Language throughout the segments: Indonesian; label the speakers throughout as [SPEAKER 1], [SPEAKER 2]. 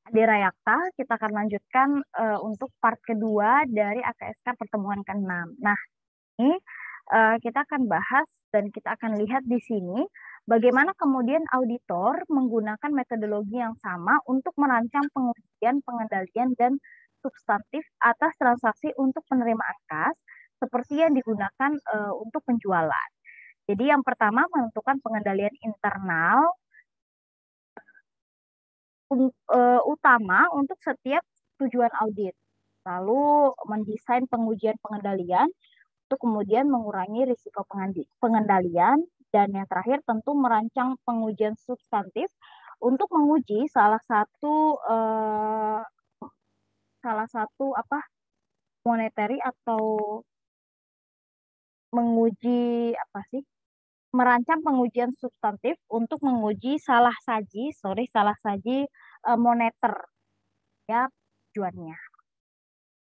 [SPEAKER 1] Di Rayakta, kita akan lanjutkan untuk part kedua dari AKSK pertemuan ke-6. Nah, ini kita akan bahas dan kita akan lihat di sini bagaimana kemudian auditor menggunakan metodologi yang sama untuk merancang pengujian, pengendalian, dan substantif atas transaksi untuk penerimaan kas seperti yang digunakan untuk penjualan. Jadi yang pertama menentukan pengendalian internal utama untuk setiap tujuan audit. Lalu mendesain pengujian pengendalian untuk kemudian mengurangi risiko pengendalian, dan yang terakhir tentu merancang pengujian substantif untuk menguji salah satu apa monetary atau menguji apa sih, merancang pengujian substantif untuk menguji salah saji moneter ya tujuannya.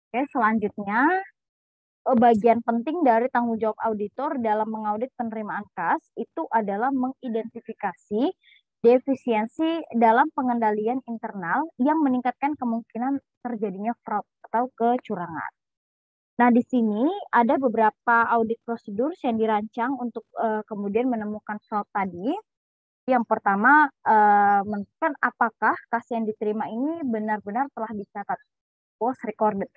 [SPEAKER 1] Oke, selanjutnya bagian penting dari tanggung jawab auditor dalam mengaudit penerimaan kas itu adalah mengidentifikasi defisiensi dalam pengendalian internal yang meningkatkan kemungkinan terjadinya fraud atau kecurangan. Nah, di sini ada beberapa audit prosedur yang dirancang untuk kemudian menemukan fraud tadi. Yang pertama, menentukan apakah kas yang diterima ini benar-benar telah dicatat, was recorded.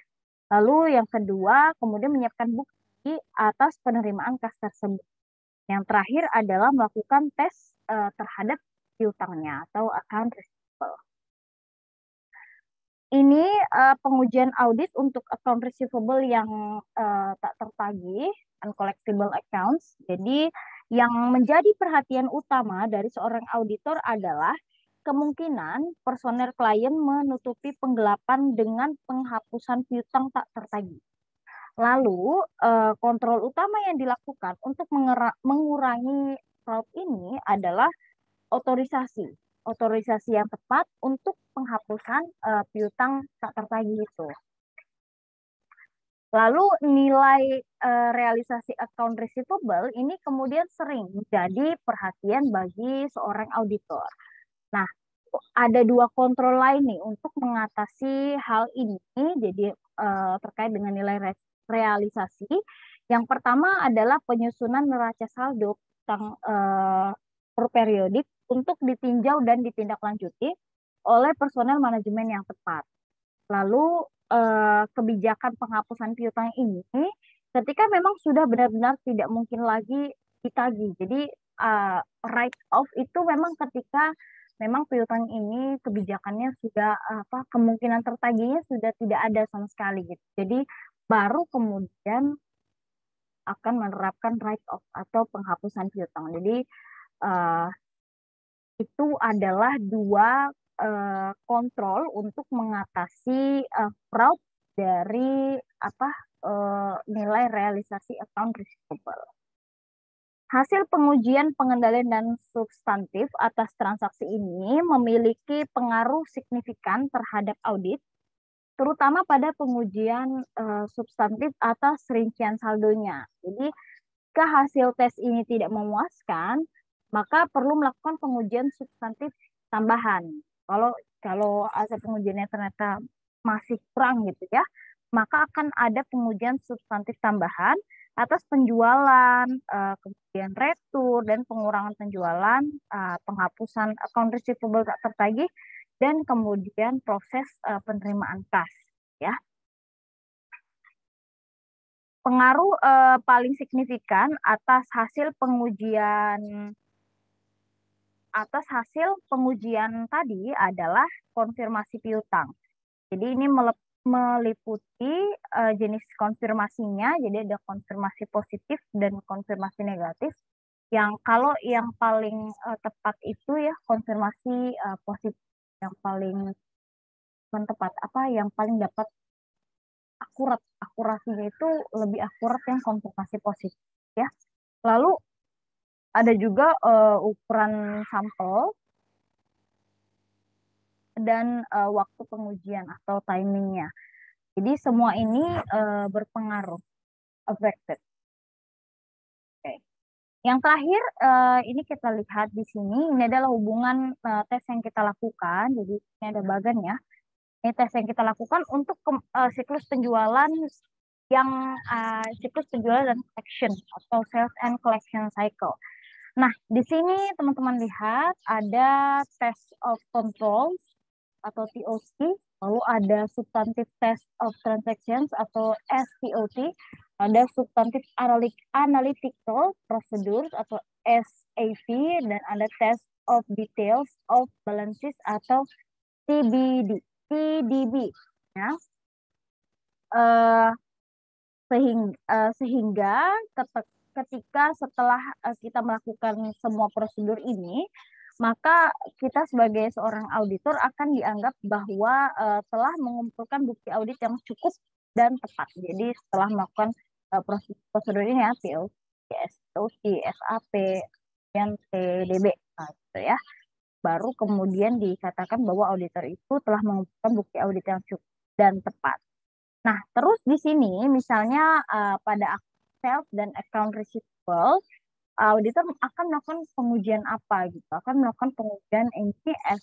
[SPEAKER 1] Lalu yang kedua, kemudian menyiapkan bukti atas penerimaan kas tersebut. Yang terakhir adalah melakukan tes terhadap piutangnya atau account receivable. Ini pengujian audit untuk account receivable yang tak tertagih, uncollectible accounts. Jadi yang menjadi perhatian utama dari seorang auditor adalah kemungkinan personel klien menutupi penggelapan dengan penghapusan piutang tak tertagih. Lalu, kontrol utama yang dilakukan untuk mengurangi fraud ini adalah otorisasi. Otorisasi yang tepat untuk penghapusan piutang tak tertagih itu. Lalu nilai realisasi account receivable ini kemudian sering menjadi perhatian bagi seorang auditor. Nah, ada dua kontrol lain nih untuk mengatasi hal ini. Jadi terkait dengan nilai realisasi. Yang pertama adalah penyusunan neraca saldo utang per periodik untuk ditinjau dan ditindaklanjuti oleh personel manajemen yang tepat. Lalu kebijakan penghapusan piutang ini ketika memang sudah benar-benar tidak mungkin lagi ditagih. Jadi write off itu memang ketika memang piutang ini kebijakannya sudah kemungkinan tertagihnya sudah tidak ada sama sekali gitu. Jadi baru kemudian akan menerapkan write off atau penghapusan piutang. Jadi uh, itu adalah dua kontrol untuk mengatasi fraud dari nilai realisasi account receivable. Hasil pengujian pengendalian dan substantif atas transaksi ini memiliki pengaruh signifikan terhadap audit, terutama pada pengujian substantif atas rincian saldonya. Jadi, jika hasil tes ini tidak memuaskan, maka perlu melakukan pengujian substantif tambahan. Kalau hasil pengujiannya ternyata masih kurang gitu ya, maka akan ada pengujian substantif tambahan atas penjualan, kemudian retur dan pengurangan penjualan, penghapusan account receivable tak tertagih, dan kemudian proses penerimaan kas ya. Pengaruh paling signifikan atas hasil pengujian tadi adalah konfirmasi piutang. Jadi ini meliputi jenis konfirmasinya, jadi ada konfirmasi positif dan konfirmasi negatif. Yang kalau yang paling tepat itu ya konfirmasi positif, yang paling tepat yang paling dapat akurasinya itu lebih akurat yang konfirmasi positif ya. Lalu ada juga ukuran sampel dan waktu pengujian atau timingnya. Jadi semua ini berpengaruh, affected. Okay. Yang terakhir, ini kita lihat di sini, ini adalah hubungan tes yang kita lakukan. Jadi ini ada bagan ya. Ini tes yang kita lakukan untuk siklus penjualan yang siklus penjualan dan collection atau sales and collection cycle. Nah, di sini teman-teman lihat ada test of controls atau TOC, lalu ada substantive test of transactions atau STOT, ada substantive analytical procedures atau SAP, dan ada test of details of balances atau TDB. Ya. Sehingga ketika setelah kita melakukan semua prosedur ini, maka kita sebagai seorang auditor akan dianggap bahwa telah mengumpulkan bukti audit yang cukup dan tepat. Jadi setelah melakukan prosedur ini ya, TOC, SOC, SAP, dan TDB, nah, gitu ya, baru kemudian dikatakan bahwa auditor itu telah mengumpulkan bukti audit yang cukup dan tepat. Nah, terus di sini misalnya pada sales dan account receivable, auditor akan melakukan pengujian apa gitu? Akan melakukan pengujian NCS,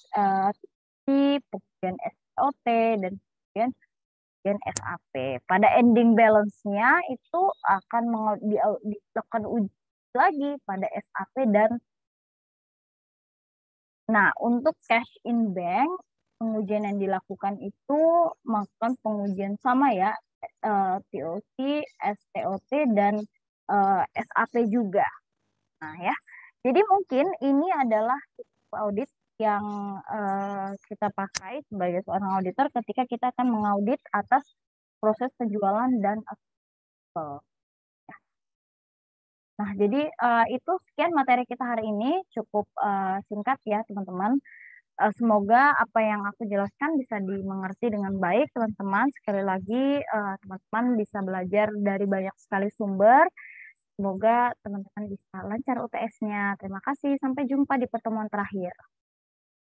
[SPEAKER 1] pengujian SOT, dan kemudian SAP. Pada ending balance-nya itu akan dilakukan uji lagi pada SAP dan nah, untuk cash in bank, pengujian yang dilakukan itu melakukan pengujian sama ya, TOC, STOT, dan SAP juga. Nah ya, jadi mungkin ini adalah audit yang kita pakai sebagai seorang auditor ketika kita akan mengaudit atas proses penjualan dan approval. Nah, jadi itu sekian materi kita hari ini, cukup singkat ya teman-teman. Semoga apa yang aku jelaskan bisa dimengerti dengan baik, teman-teman. Sekali lagi, teman-teman bisa belajar dari banyak sekali sumber. Semoga teman-teman bisa lancar UTS-nya. Terima kasih. Sampai jumpa di pertemuan terakhir.